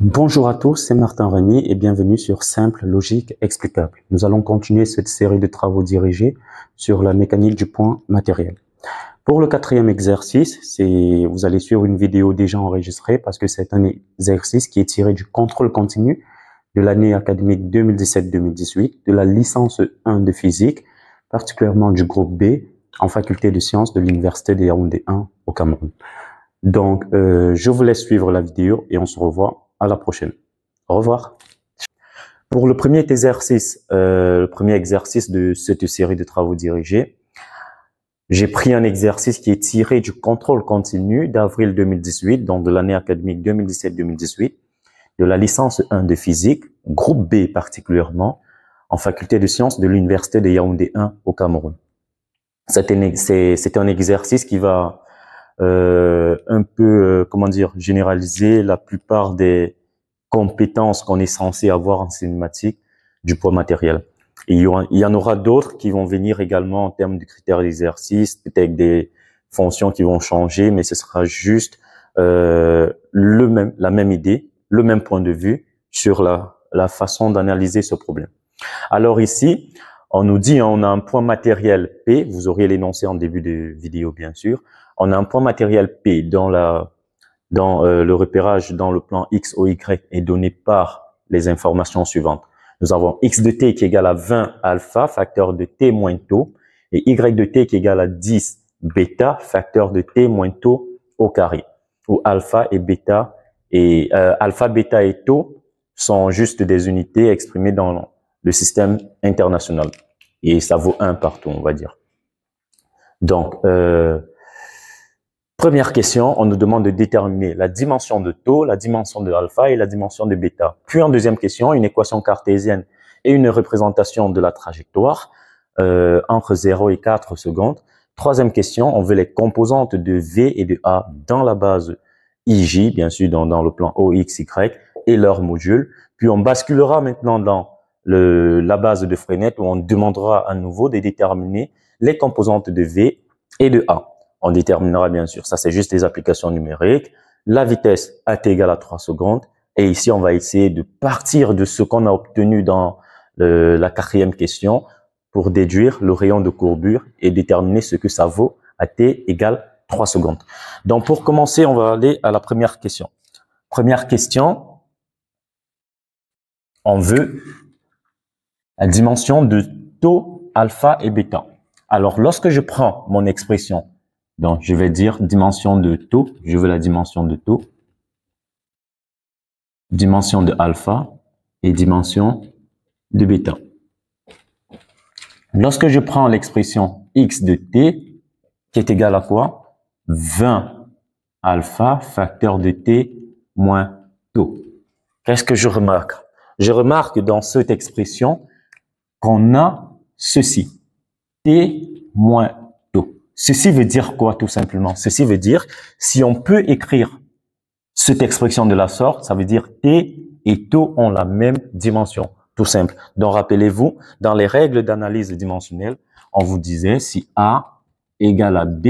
Bonjour à tous, c'est Martin Rémy et bienvenue sur Simple Logique Explicable. Nous allons continuer cette série de travaux dirigés sur la mécanique du point matériel. Pour le quatrième exercice, vous allez suivre une vidéo déjà enregistrée parce que c'est un exercice qui est tiré du contrôle continu de l'année académique 2017-2018, de la licence 1 de physique, particulièrement du groupe B en faculté de sciences de l'Université de Yaoundé 1 au Cameroun. Donc, je vous laisse suivre la vidéo et on se revoit à la prochaine. Au revoir. Pour le premier exercice de cette série de travaux dirigés, j'ai pris un exercice qui est tiré du contrôle continu d'avril 2018, donc de l'année académique 2017-2018, de la licence 1 de physique, groupe B particulièrement, en faculté de sciences de l'Université de Yaoundé 1 au Cameroun. C'est un exercice qui va généraliser la plupart des compétences qu'on est censé avoir en cinématique du poids matériel. Et il y en aura d'autres qui vont venir également en termes de critères d'exercice, peut-être des fonctions qui vont changer, mais ce sera juste la même idée, le même point de vue sur la façon d'analyser ce problème. Alors ici, on nous dit, on a un point matériel P, vous auriez l'énoncé en début de vidéo bien sûr, on a un point matériel P dans le repérage dans le plan X, O, Y est donné par les informations suivantes. Nous avons X de T qui est égal à 20 alpha, facteur de T moins taux, et Y de T qui est égal à 10 bêta, facteur de T moins taux au carré, où alpha, bêta et taux sont juste des unités exprimées dans le système international. Et ça vaut 1 partout, on va dire. Donc, première question, on nous demande de déterminer la dimension de taux, la dimension de alpha et la dimension de bêta. Puis en deuxième question, une équation cartésienne et une représentation de la trajectoire entre 0 et 4 secondes. Troisième question, on veut les composantes de V et de A dans la base IJ, bien sûr dans le plan OXY et leur module. Puis on basculera maintenant dans la base de Freinet où on demandera à nouveau de déterminer les composantes de V et de A. On déterminera bien sûr, ça c'est juste des applications numériques, la vitesse AT égale à 3 secondes. Et ici, on va essayer de partir de ce qu'on a obtenu dans la quatrième question pour déduire le rayon de courbure et déterminer ce que ça vaut AT égale 3 secondes. Donc pour commencer, on va aller à la première question. Première question, on veut la dimension de taux alpha et bêta. Alors lorsque je prends mon expression, donc, je vais dire dimension de taux. Je veux la dimension de taux, dimension de alpha et dimension de bêta. Lorsque je prends l'expression x de t, qui est égal à quoi? 20 alpha facteur de t moins taux. Qu'est-ce que je remarque? Je remarque dans cette expression qu'on a ceci. T moins taux. Ceci veut dire quoi tout simplement? Ceci veut dire, si on peut écrire cette expression de la sorte, ça veut dire T et taux ont la même dimension, tout simple. Donc rappelez-vous, dans les règles d'analyse dimensionnelle, on vous disait si A égale à B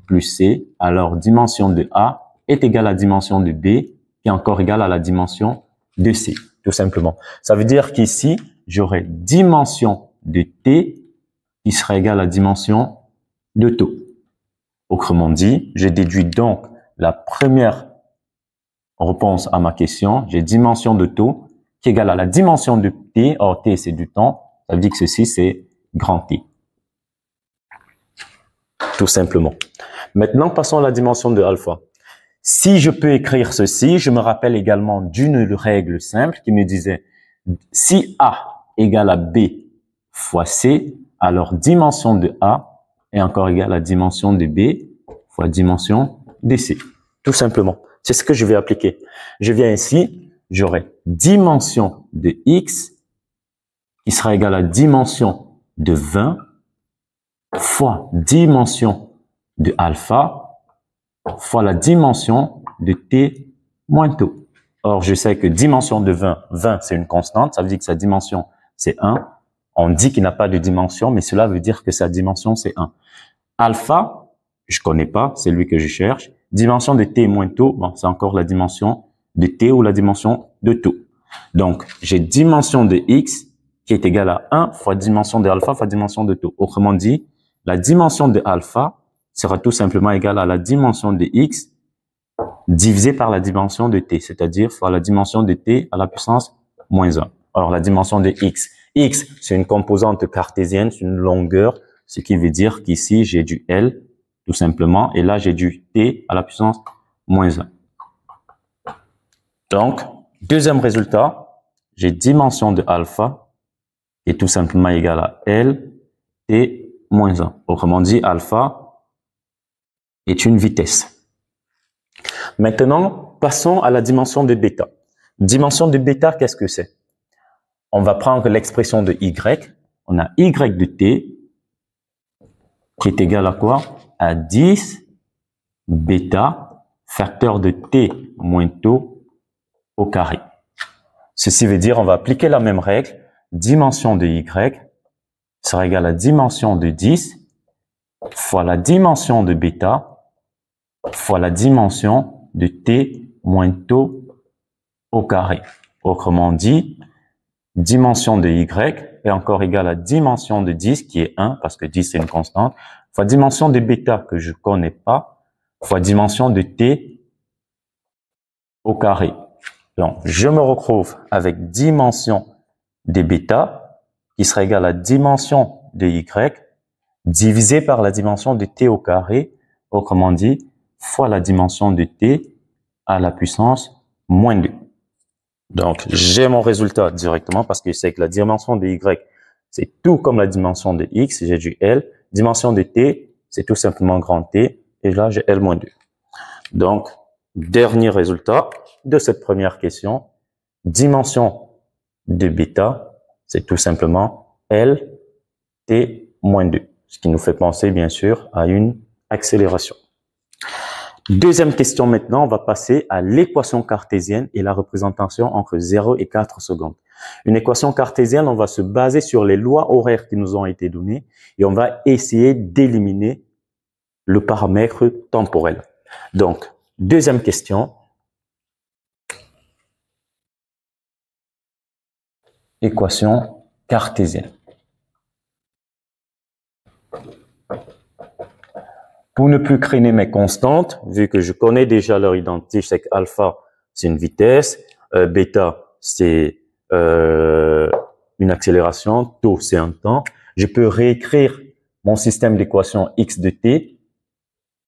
plus C, alors dimension de A est égale à la dimension de B qui est encore égale à la dimension de C, tout simplement. Ça veut dire qu'ici, j'aurai dimension de T qui sera égale à la dimension de taux. Autrement dit, je déduis donc la première réponse à ma question. J'ai dimension de taux qui est égale à la dimension de T. Or, T, c'est du temps. Ça veut dire que ceci, c'est grand T. Tout simplement. Maintenant, passons à la dimension de alpha. Si je peux écrire ceci, je me rappelle également d'une règle simple qui me disait si A égale à B fois C, alors dimension de A est encore égale à dimension de B fois dimension de C. Tout simplement. C'est ce que je vais appliquer. Je viens ici, j'aurai dimension de X qui sera égale à dimension de 20 fois dimension de alpha fois la dimension de T moins taux. Or, je sais que dimension de 20, 20 c'est une constante, ça veut dire que sa dimension c'est 1. On dit qu'il n'a pas de dimension, mais cela veut dire que sa dimension c'est 1. Alpha, je connais pas, c'est lui que je cherche. Dimension de t moins tau, bon, c'est encore la dimension de t ou la dimension de tau. Donc, j'ai dimension de x qui est égale à 1 fois dimension de alpha fois dimension de tau. Autrement dit, la dimension de alpha sera tout simplement égale à la dimension de x divisé par la dimension de t, c'est-à-dire fois la dimension de t à la puissance moins 1. Alors, la dimension de x. X, c'est une composante cartésienne, c'est une longueur, ce qui veut dire qu'ici, j'ai du L, tout simplement, et là, j'ai du t à la puissance moins 1. Donc, deuxième résultat, j'ai dimension de alpha qui est tout simplement égale à L, t moins 1. Autrement dit, alpha est une vitesse. Maintenant, passons à la dimension de bêta. Dimension de bêta, qu'est-ce que c'est? On va prendre l'expression de y. On a y de t qui est égal à quoi? À 10 bêta facteur de t moins tau au carré. Ceci veut dire on va appliquer la même règle. Dimension de y sera égale à dimension de 10 fois la dimension de bêta fois la dimension de t moins tau au carré. Autrement dit, dimension de y est encore égale à dimension de 10 qui est 1 parce que 10 c'est une constante fois dimension de bêta que je connais pas fois dimension de t au carré. Donc, je me retrouve avec dimension de bêta qui sera égale à dimension de y divisé par la dimension de t au carré, autrement dit, fois la dimension de t à la puissance moins 2. Donc, j'ai mon résultat directement parce que je sais que la dimension de y, c'est tout comme la dimension de x, j'ai du L. Dimension de t, c'est tout simplement grand T, et là, j'ai L moins 2. Donc, dernier résultat de cette première question, dimension de bêta, c'est tout simplement L, T moins 2, ce qui nous fait penser, bien sûr, à une accélération. Deuxième question maintenant, on va passer à l'équation cartésienne et la représentation entre 0 et 4 secondes. Une équation cartésienne, on va se baser sur les lois horaires qui nous ont été données et on va essayer d'éliminer le paramètre temporel. Donc, deuxième question. Équation cartésienne. Pour ne plus créer mes constantes, vu que je connais déjà leur identité, je sais que alpha, c'est une vitesse, bêta, c'est une accélération, tau, c'est un temps. Je peux réécrire mon système d'équation x de t,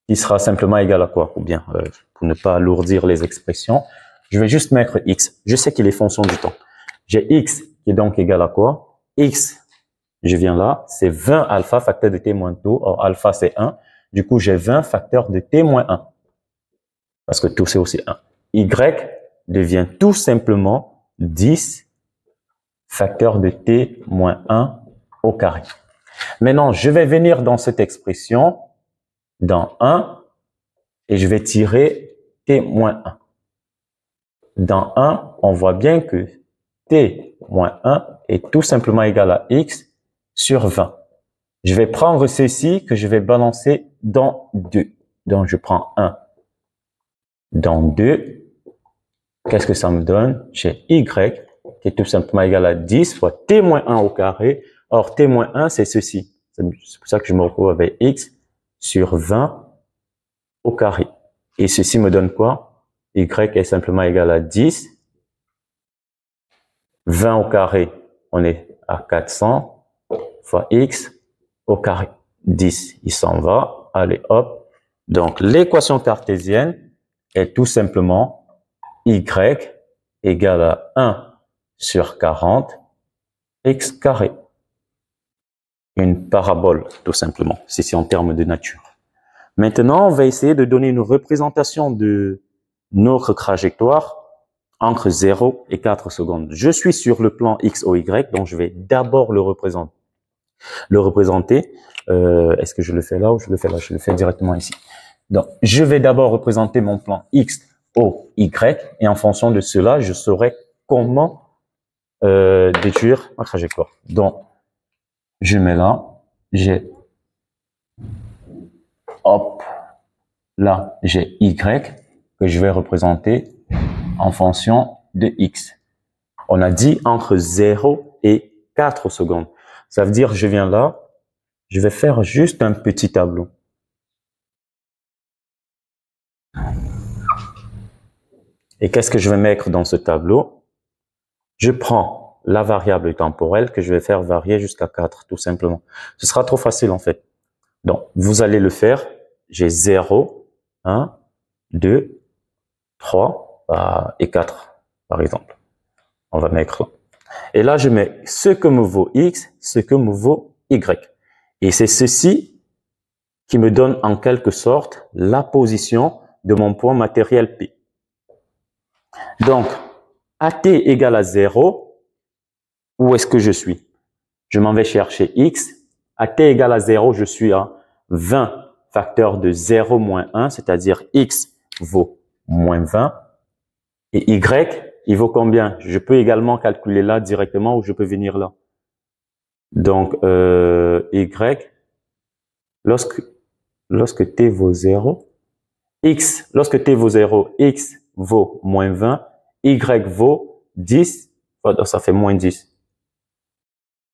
qui sera simplement égal à quoi? Ou bien, pour ne pas alourdir les expressions, je vais juste mettre x. Je sais qu'il est fonction du temps. J'ai x qui est donc égal à quoi? X, je viens là, c'est 20 alpha facteur de t moins tau. Or, alpha, c'est 1. Du coup, j'ai 20 facteur de t moins 1. Parce que tau, c'est aussi 1. Y devient tout simplement 10 facteur de t moins 1 au carré. Maintenant, je vais venir dans cette expression, dans 1, et je vais tirer t moins 1. Dans 1, on voit bien que t moins 1 est tout simplement égal à x sur 20. Je vais prendre ceci que je vais balancer dans 2. Donc, je prends 1 dans 2. Qu'est-ce que ça me donne? J'ai y qui est tout simplement égal à 10 fois t moins 1 au carré. Or, t moins 1, c'est ceci. C'est pour ça que je me retrouve avec x sur 20 au carré. Et ceci me donne quoi? Y est simplement égal à 10. 20 au carré, on est à 400 fois x au carré. 10, il s'en va. Allez, hop. Donc, l'équation cartésienne est tout simplement y égale à 1 sur 40 x carré. Une parabole, tout simplement. C'est en termes de nature. Maintenant, on va essayer de donner une représentation de notre trajectoire entre 0 et 4 secondes. Je suis sur le plan x, o, y, donc je vais d'abord le représenter. Est-ce que je le fais là ou je le fais là? Je le fais directement ici. Donc, je vais d'abord représenter mon plan x O, Y, et en fonction de cela, je saurai comment déduire ma trajectoire. Donc, je mets là, j'ai, hop, là, j'ai Y que je vais représenter en fonction de X. On a dit entre 0 et 4 secondes. Ça veut dire, je viens là, je vais faire juste un petit tableau. Et qu'est-ce que je vais mettre dans ce tableau? Je prends la variable temporelle que je vais faire varier jusqu'à 4, tout simplement. Ce sera trop facile, en fait. Donc, vous allez le faire. J'ai 0, 1, 2, 3 et 4, par exemple. On va mettre là. Et là, je mets ce que me vaut X, ce que me vaut Y. Et c'est ceci qui me donne en quelque sorte la position de mon point matériel P. Donc, à t égale à 0, où est-ce que je suis? Je m'en vais chercher X. À t égale à 0, je suis à 20 facteur de 0 moins 1, c'est-à-dire X vaut moins 20. Et Y, il vaut combien? Je peux également calculer là directement ou je peux venir là. Donc, Y, lorsque t vaut 0, X, lorsque t vaut 0, X vaut moins 20, Y vaut 10, ça fait moins 10.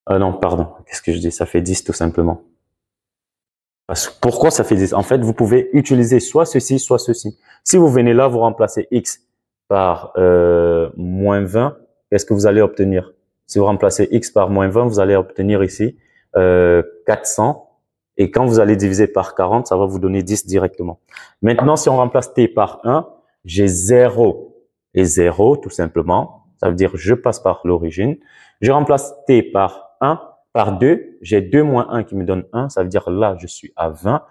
Non, pardon, qu'est-ce que je dis? Ça fait 10 tout simplement. Pourquoi ça fait 10? En fait, vous pouvez utiliser soit ceci, soit ceci. Si vous venez là, vous remplacez X par moins 20, qu'est-ce que vous allez obtenir? Si vous remplacez X par moins 20, vous allez obtenir ici 400. Et quand vous allez diviser par 40, ça va vous donner 10 directement. Maintenant, si on remplace T par 1, j'ai 0 et 0 tout simplement. Ça veut dire je passe par l'origine. Je remplace T par 1, par 2. J'ai 2 moins 1 qui me donne 1. Ça veut dire là, je suis à 20.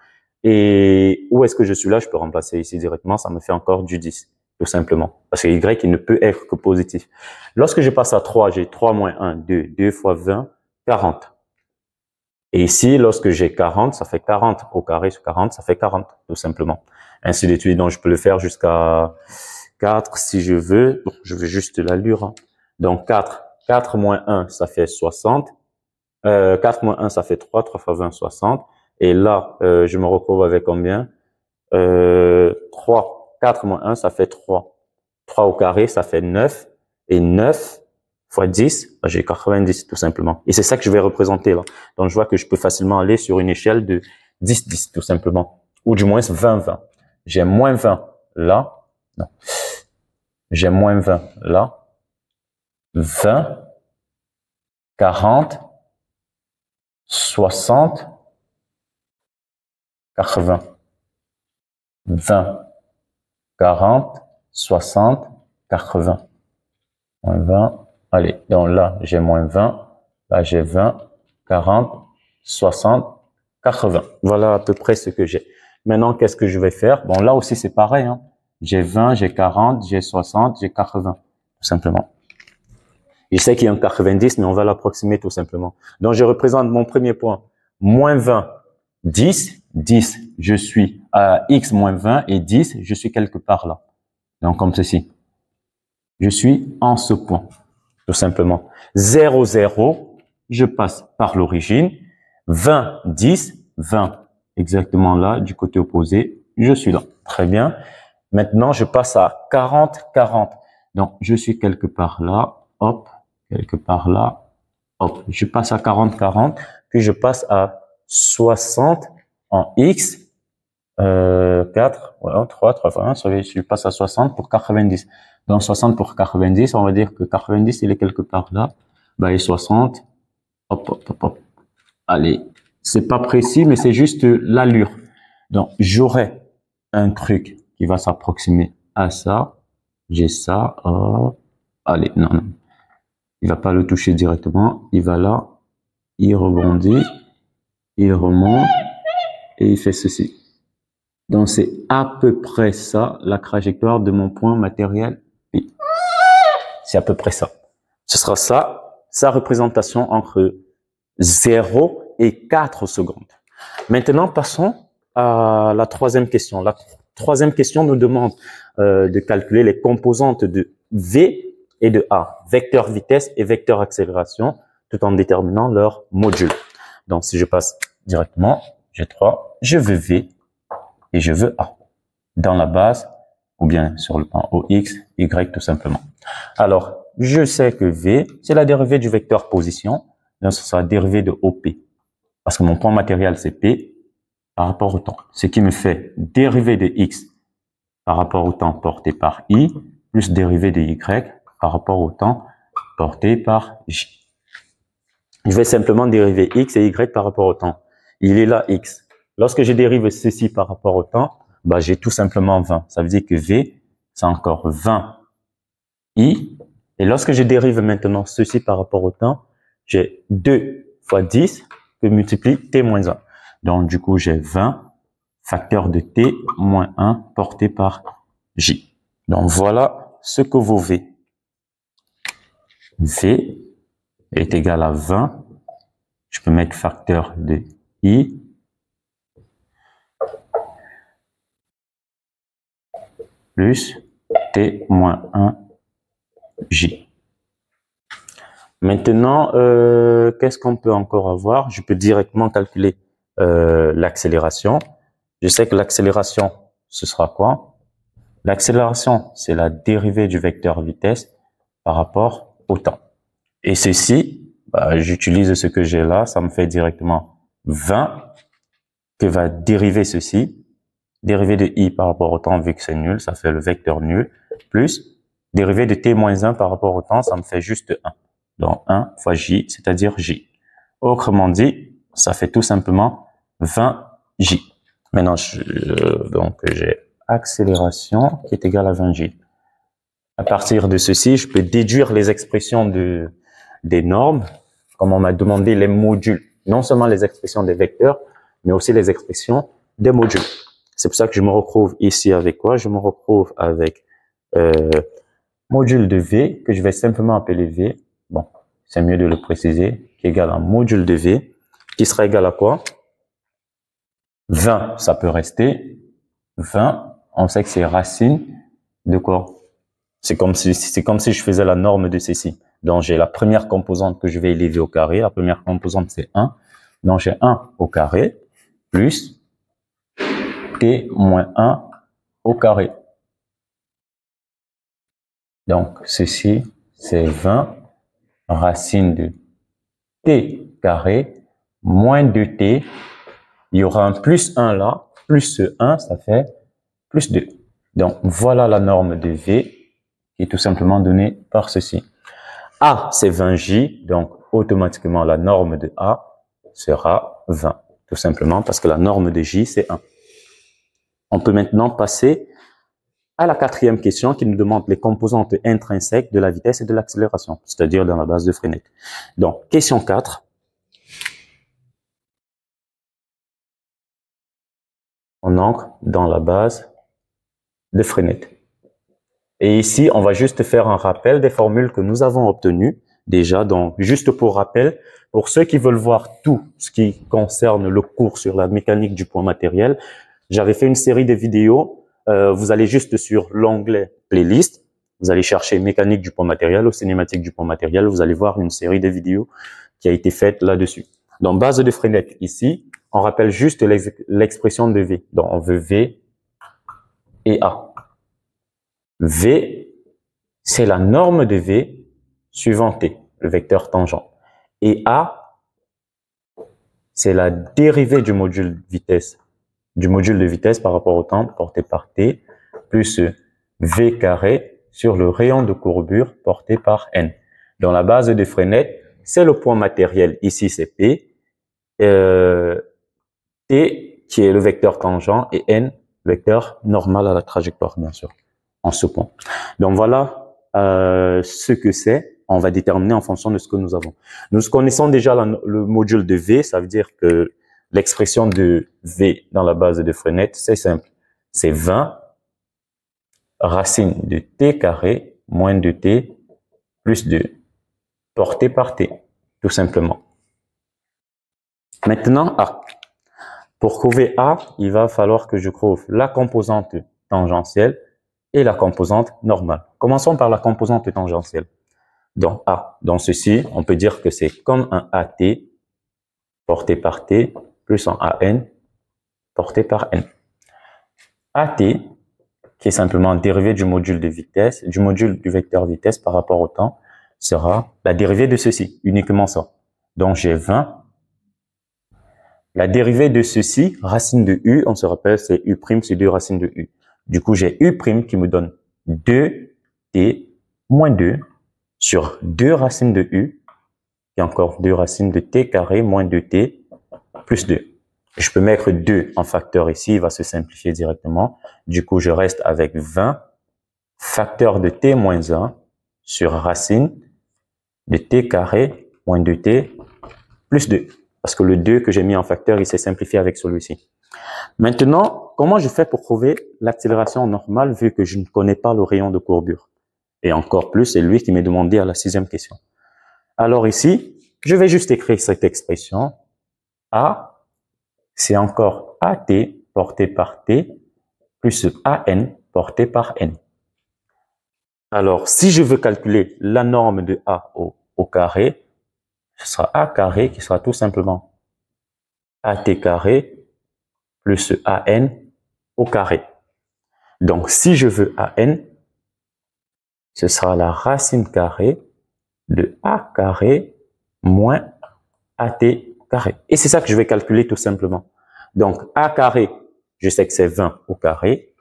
Et où est-ce que je suis là? Je peux remplacer ici directement. Ça me fait encore du 10, tout simplement. Parce que Y, il ne peut être que positif. Lorsque je passe à 3, j'ai 3 moins 1, 2. 2 fois 20, 40. Et ici, lorsque j'ai 40, ça fait 40 au carré sur 40, ça fait 40, tout simplement. Ainsi de suite, donc je peux le faire jusqu'à 4 si je veux. Bon, je veux juste l'allure. Hein. Donc 4 moins 1, ça fait 60. 4 moins 1, ça fait 3. 3 fois 20, 60. Et là, je me retrouve avec combien 3. 4 moins 1, ça fait 3. 3 au carré, ça fait 9. Et 9 fois 10, j'ai 90 tout simplement. Et c'est ça que je vais représenter là. Donc je vois que je peux facilement aller sur une échelle de 10-10 tout simplement. Ou du moins 20-20. J'ai moins 20 là. Non. J'ai moins 20 là. 20, 40, 60, 80. 20, 40, 60, 80. Moins 20. Allez, donc là, j'ai moins 20. Là, j'ai 20, 40, 60, 80. Voilà à peu près ce que j'ai. Maintenant, qu'est-ce que je vais faire? Bon, là aussi, c'est pareil. Hein. J'ai 20, j'ai 40, j'ai 60, j'ai 80. Tout simplement. Je sais qu'il y a un 90, mais on va l'approximer tout simplement. Donc, je représente mon premier point. Moins 20, 10. 10, je suis à X moins 20 et 10, je suis quelque part là. Donc, comme ceci. Je suis en ce point. Tout simplement. 0, 0, je passe par l'origine. 20, 10, 20, exactement là, du côté opposé, je suis là. Très bien. Maintenant, je passe à 40, 40. Donc, je suis quelque part là, hop, quelque part là, hop. Je passe à 40, 40, puis je passe à 60 en X, 4, voilà, 3 fois 1, je passe à 60 pour 90. Donc 60 pour 90, on va dire que 90, il est quelque part là. Bah, et 60, hop, hop, hop, hop. Allez, c'est pas précis, mais c'est juste l'allure. Donc, j'aurai un truc qui va s'approximer à ça. J'ai ça, hop. Allez, non, non. Il va pas le toucher directement. Il va là, il rebondit, il remonte et il fait ceci. Donc, c'est à peu près ça, la trajectoire de mon point matériel P. C'est à peu près ça. Ce sera ça, sa représentation entre 0 et 4 secondes. Maintenant, passons à la troisième question. La troisième question nous demande de calculer les composantes de V et de A, vecteur vitesse et vecteur accélération, tout en déterminant leur module. Donc, si je passe directement, j'ai 3, je veux V et je veux A dans la base ou bien sur le plan OX, Y tout simplement. Alors, je sais que V, c'est la dérivée du vecteur position, donc ce sera la dérivée de OP. Parce que mon point matériel, c'est P par rapport au temps. Ce qui me fait dérivée de X par rapport au temps porté par I, plus dérivée de Y par rapport au temps porté par J. Je vais simplement dériver X et Y par rapport au temps. Il est là X. Lorsque je dérive ceci par rapport au temps, bah, j'ai tout simplement 20. Ça veut dire que V, c'est encore 20 I. Et lorsque je dérive maintenant ceci par rapport au temps, j'ai 2 fois 10 que multiplie T moins 1. Donc, du coup, j'ai 20 facteur de T moins 1 porté par J. Donc, voilà ce que vaut V. V est égal à 20. Je peux mettre facteur de I plus T moins 1 J. Maintenant, qu'est-ce qu'on peut encore avoir? Je peux directement calculer l'accélération. Je sais que l'accélération, ce sera quoi? L'accélération, c'est la dérivée du vecteur vitesse par rapport au temps. Et ceci, bah, j'utilise ce que j'ai là, ça me fait directement 20 que va dériver ceci. Dérivée de I par rapport au temps, vu que c'est nul, ça fait le vecteur nul, plus dérivée de T moins 1 par rapport au temps, ça me fait juste 1. Donc 1 fois J, c'est-à-dire J. Autrement dit, ça fait tout simplement 20J. Maintenant, donc j'ai accélération qui est égale à 20J. À partir de ceci, je peux déduire les expressions des normes, comme on m'a demandé les modules. Non seulement les expressions des vecteurs, mais aussi les expressions des modules. C'est pour ça que je me retrouve ici avec quoi? Je me retrouve avec module de V, que je vais simplement appeler V. Bon, c'est mieux de le préciser, qui est égal à module de V, qui sera égal à quoi? 20, ça peut rester. 20, on sait que c'est racine de quoi? C'est comme si je faisais la norme de ceci. Donc, j'ai la première composante que je vais élever au carré. La première composante, c'est 1. Donc, j'ai 1 au carré plus T moins 1 au carré. Donc, ceci, c'est 20 racine de T carré moins 2T. Il y aura un plus 1 là. Plus ce 1, ça fait plus 2. Donc, voilà la norme de V qui est tout simplement donnée par ceci. A, c'est 20J. Donc, automatiquement, la norme de A sera 20. Tout simplement parce que la norme de J, c'est 1. On peut maintenant passer à la quatrième question qui nous demande les composantes intrinsèques de la vitesse et de l'accélération, c'est-à-dire dans la base de Freinet. Donc, question 4. On entre dans la base de Freinet. Et ici, on va juste faire un rappel des formules que nous avons obtenues déjà. Donc, juste pour rappel, pour ceux qui veulent voir tout ce qui concerne le cours sur la mécanique du point matériel, j'avais fait une série de vidéos. Vous allez juste sur l'onglet playlist. Vous allez chercher mécanique du point matériel ou cinématique du point matériel. Vous allez voir une série de vidéos qui a été faite là-dessus. Dans base de Freinet, ici, on rappelle juste l'expression de V. Donc, on veut V et A. V, c'est la norme de V suivant T, le vecteur tangent. Et A, c'est la dérivée du module de vitesse par rapport au temps porté par T, plus V carré sur le rayon de courbure porté par N. Dans la base de Freinet, c'est le point matériel. Ici, c'est P. T, qui est le vecteur tangent, et N, vecteur normal à la trajectoire, bien sûr, en ce point. Donc, voilà ce que c'est. On va déterminer en fonction de ce que nous avons. Nous connaissons déjà le module de V, ça veut dire que l'expression de V dans la base de Freinet, c'est simple. C'est 20 racine de T carré moins de T plus 2 porté par T, tout simplement. Maintenant, A. Pour trouver A, il va falloir que je trouve la composante tangentielle et la composante normale. Commençons par la composante tangentielle. Donc A, dans ceci, on peut dire que c'est comme un AT porté par T plus un AN porté par N. AT, qui est simplement dérivée du module de vitesse, du module du vecteur vitesse par rapport au temps, sera la dérivée de ceci, uniquement ça. Donc j'ai 20. La dérivée de ceci, racine de U, on se rappelle, c'est U' sur 2 racines de U. Du coup, j'ai U' qui me donne 2T moins 2 sur 2 racines de U, et encore 2 racines de T carré moins 2T plus 2. Je peux mettre 2 en facteur ici, il va se simplifier directement. Du coup, je reste avec 20 facteur de T moins 1 sur racine de T carré moins 2T plus 2. Parce que le 2 que j'ai mis en facteur, il s'est simplifié avec celui-ci. Maintenant, comment je fais pour trouver l'accélération normale vu que je ne connais pas le rayon de courbure? Et encore plus, c'est lui qui m'est demandé à la 6e question. Alors ici, je vais juste écrire cette expression. A, c'est encore AT porté par T plus AN porté par N. Alors, si je veux calculer la norme de A au carré, ce sera A carré qui sera tout simplement AT carré plus AN au carré. Donc, si je veux AN, ce sera la racine carrée de A carré moins AT carré. Et c'est ça que je vais calculer tout simplement. Donc, A carré, je sais que c'est 20 au carré.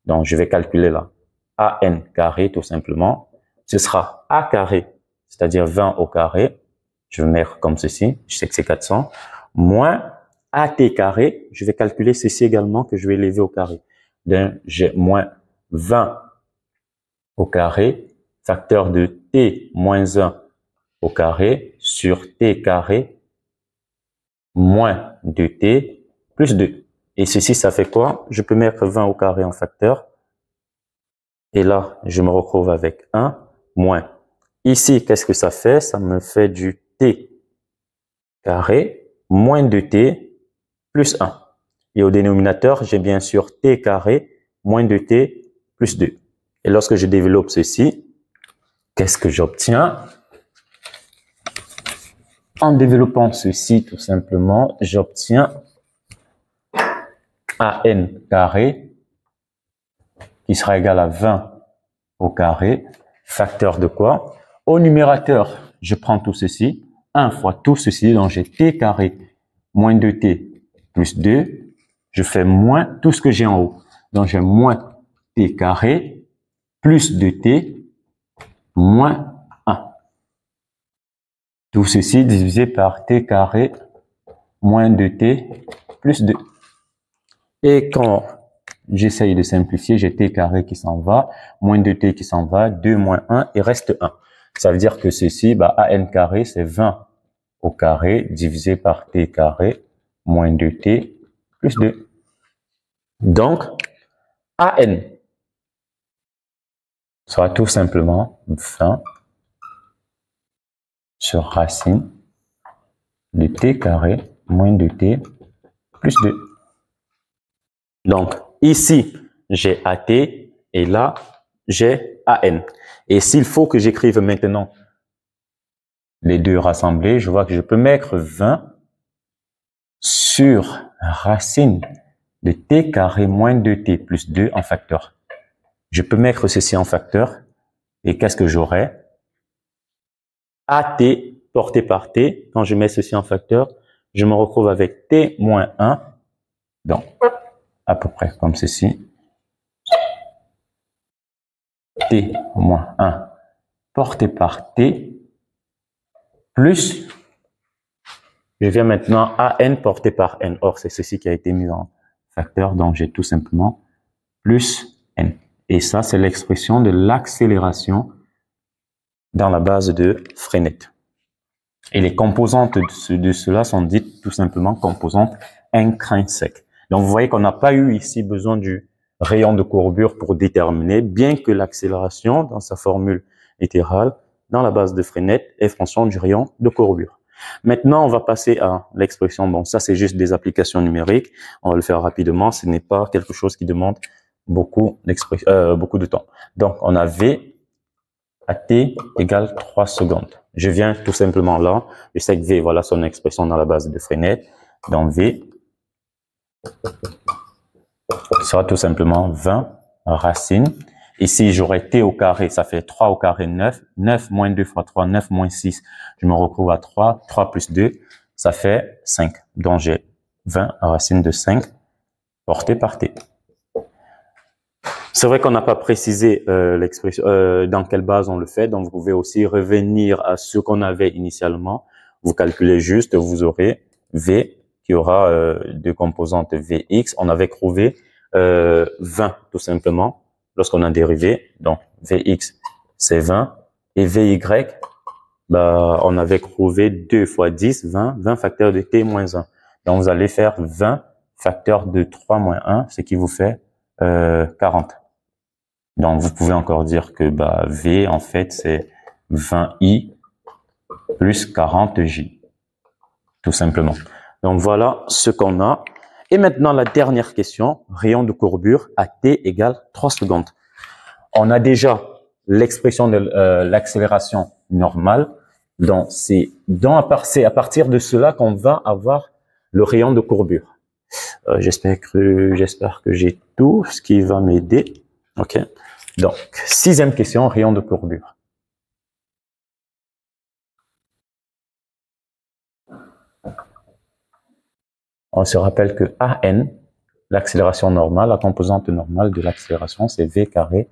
Donc, je vais calculer là AN carré tout simplement. Ce sera A carré, c'est-à-dire 20 au carré. Je vais mettre comme ceci, je sais que c'est 400, moins AT carré, je vais calculer ceci également que je vais élever au carré. Donc, j'ai moins 20 au carré, facteur de T moins 1 au carré sur T carré moins 2T plus 2. Et ceci, ça fait quoi? Je peux mettre 20 au carré en facteur. Et là, je me retrouve avec 1 moins. Ici, qu'est-ce que ça fait? Ça me fait du T carré moins 2T plus 1. Et au dénominateur, j'ai bien sûr T carré moins 2T plus 2. Et lorsque je développe ceci, qu'est-ce que j'obtiens? En développant ceci, tout simplement, j'obtiens AN carré qui sera égal à 20 au carré, facteur de quoi? Au numérateur, je prends tout ceci, 1 fois tout ceci, donc j'ai T carré moins 2T plus 2, je fais moins tout ce que j'ai en haut. Donc j'ai moins T carré plus 2T moins 1. Tout ceci divisé par T carré moins 2T plus 2. Et quand j'essaye de simplifier, j'ai T carré qui s'en va, moins 2T qui s'en va, 2 moins 1, il reste 1. Ça veut dire que ceci, AN carré, c'est 20 au carré divisé par T carré moins 2T plus 2. Donc, AN sera tout simplement 20 sur racine de T carré moins 2T plus 2. Donc, ici, j'ai AT et là, j'ai AN. Et s'il faut que j'écrive maintenant les deux rassemblés, je vois que je peux mettre 20 sur racine de T carré moins 2T plus 2 en facteur. Je peux mettre ceci en facteur et qu'est-ce que j'aurai? AT porté par T, quand je mets ceci en facteur, je me retrouve avec T moins 1, donc à peu près comme ceci. T moins 1 porté par T plus, je viens maintenant AN porté par N. Or, c'est ceci qui a été mis en facteur, donc j'ai tout simplement plus N. Et ça, c'est l'expression de l'accélération dans la base de Freinet. Et les composantes de cela sont dites tout simplement composantes intrinsèques. Donc, vous voyez qu'on n'a pas eu ici besoin du rayon de courbure pour déterminer, bien que l'accélération, dans sa formule littérale, dans la base de Freinet, est fonction du rayon de courbure. Maintenant, on va passer à l'expression. Bon, ça, c'est juste des applications numériques. On va le faire rapidement. Ce n'est pas quelque chose qui demande beaucoup de temps. Donc, on a V à t égale 3 secondes. Je viens tout simplement là. Je sais que V, voilà son expression dans la base de Freinet. Donc, V sera tout simplement 20 racines. Ici, j'aurai t au carré, ça fait 3 au carré, 9. 9 moins 2 fois 3, 9 moins 6. Je me retrouve à 3. 3 plus 2, ça fait 5. Donc, j'ai 20 racines de 5 portées par t. C'est vrai qu'on n'a pas précisé l'expression dans quelle base on le fait, donc vous pouvez aussi revenir à ce qu'on avait initialement. Vous calculez juste, vous aurez V qui aura deux composantes Vx. On avait trouvé 20 tout simplement lorsqu'on a dérivé. Donc Vx c'est 20 et Vy, bah, on avait trouvé 2 fois 10, 20, 20 facteur de t moins 1. Donc vous allez faire 20 facteur de 3 moins 1, ce qui vous fait 40. Donc, vous pouvez encore dire que bah, V, en fait, c'est 20i plus 40j, tout simplement. Donc, voilà ce qu'on a. Et maintenant, la dernière question, rayon de courbure à t égale 3 secondes. On a déjà l'expression de l'accélération normale. Donc, c'est à partir de cela qu'on va avoir le rayon de courbure. J'espère que j'ai tout ce qui va m'aider. OK. Donc, sixième question, rayon de courbure. On se rappelle que AN, l'accélération normale, la composante normale de l'accélération, c'est V carré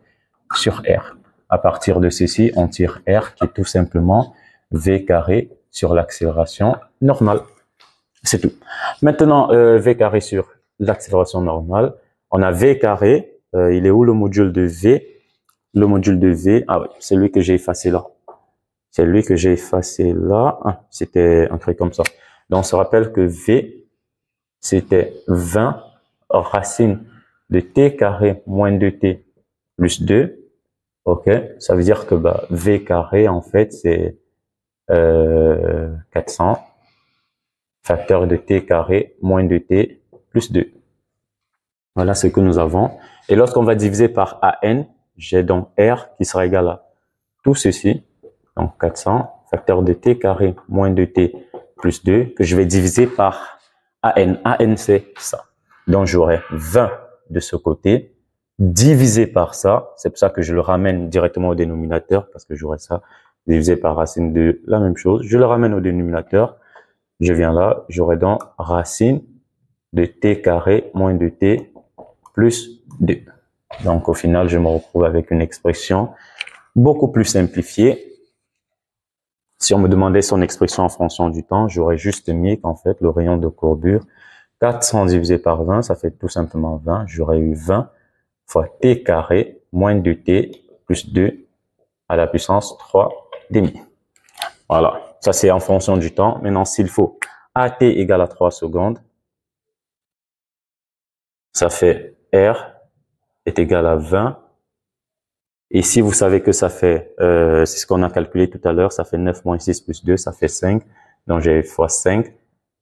sur R. À partir de ceci, on tire R qui est tout simplement V carré sur l'accélération normale. C'est tout. Maintenant, V carré sur l'accélération normale, on a V carré, il est où le module de V? Le module de V, ah oui, c'est lui que j'ai effacé là. C'est lui que j'ai effacé là. Ah, c'était un truc comme ça. Donc, on se rappelle que V, c'était 20 racines de t carré moins 2t plus 2. OK? Ça veut dire que bah, V carré, en fait, c'est 400 facteur de t carré moins 2t plus 2. Voilà ce que nous avons. Et lorsqu'on va diviser par AN, j'ai donc R qui sera égal à tout ceci. Donc 400 facteur de t carré moins 2t plus 2 que je vais diviser par AN. AN c'est ça. Donc j'aurai 20 de ce côté divisé par ça. C'est pour ça que je le ramène directement au dénominateur parce que j'aurai ça divisé par racine de la même chose. Je le ramène au dénominateur. Je viens là, j'aurai donc racine de t carré moins 2t plus 2. Donc au final, je me retrouve avec une expression beaucoup plus simplifiée. Si on me demandait son expression en fonction du temps, j'aurais juste mis qu'en fait, le rayon de courbure, 400 divisé par 20, ça fait tout simplement 20. J'aurais eu 20 fois t carré moins 2t plus 2 à la puissance 3 demi. Voilà, ça c'est en fonction du temps. Maintenant, s'il faut at égale à 3 secondes, ça fait R est égal à 20. Et si vous savez que ça fait, c'est ce qu'on a calculé tout à l'heure, ça fait 9 moins 6 plus 2, ça fait 5. Donc j'ai fois 5,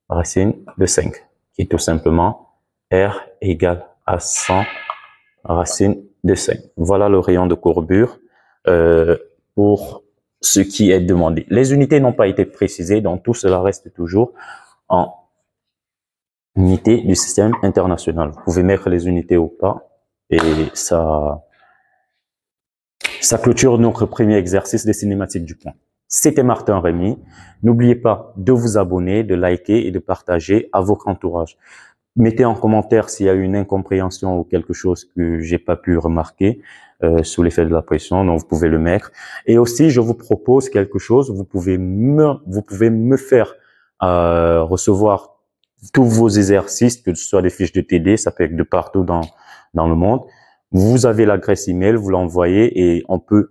racine de 5, qui est tout simplement R égale à 100 racine de 5. Voilà le rayon de courbure pour ce qui est demandé. Les unités n'ont pas été précisées, donc tout cela reste toujours en unité du système international. Vous pouvez mettre les unités ou pas, et ça clôture notre premier exercice des cinématiques du point. C'était Martin Rémy. N'oubliez pas de vous abonner, de liker et de partager à votre entourage. Mettez en commentaire s'il y a eu une incompréhension ou quelque chose que j'ai pas pu remarquer sous l'effet de la pression, donc vous pouvez le mettre. Et aussi, je vous propose quelque chose, vous pouvez me faire recevoir tous vos exercices, que ce soit des fiches de TD, ça peut être de partout dans le monde. Vous avez l'adresse email, vous l'envoyez et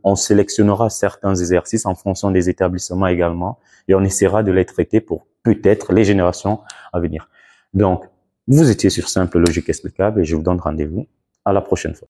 on sélectionnera certains exercices en fonction des établissements également et on essaiera de les traiter pour peut-être les générations à venir. Donc, vous étiez sur Simple Logique Explicable et je vous donne rendez-vous à la prochaine fois.